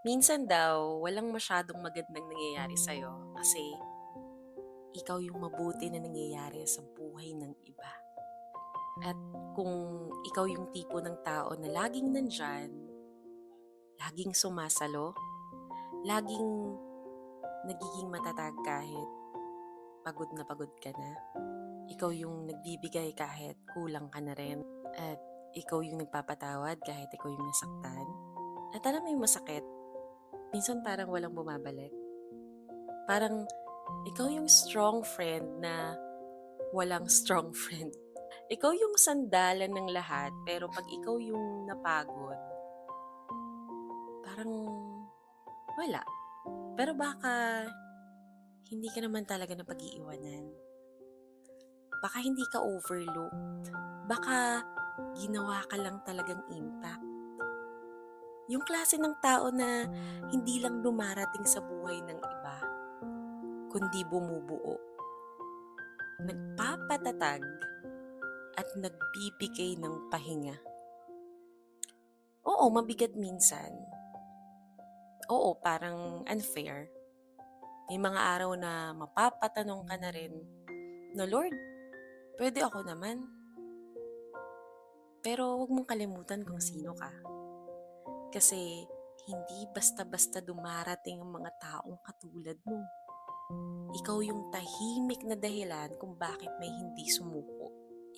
Minsan daw, walang masyadong magandang nangyayari sa'yo kasi ikaw yung mabuti na nangyayari sa buhay ng iba. At kung ikaw yung tipo ng tao na laging nandyan, laging sumasalo, laging nagiging matatag kahit pagod ka na, ikaw yung nagbibigay kahit kulang ka na rin, at ikaw yung nagpapatawad kahit ikaw yung nasaktan. At alam mo yung masakit, minsan parang walang bumabalik. Parang ikaw yung strong friend na walang strong friend. Ikaw yung sandalan ng lahat, pero pag ikaw yung napagod, parang wala. Pero baka hindi ka naman talaga napag-iiwanan. Baka hindi ka overlooked. Baka ginawa ka lang talagang impact. Yung klase ng tao na hindi lang dumarating sa buhay ng iba, kundi bumubuo, nagpapatatag, at nagbibigay ng pahinga. Oo, mabigat minsan. Oo, parang unfair. May mga araw na mapapatanong ka na rin na, Lord, pwede ako naman. Pero huwag mong kalimutan kung sino ka. Kasi hindi basta-basta dumarating ang mga taong katulad mo. Ikaw yung tahimik na dahilan kung bakit may hindi sumuko.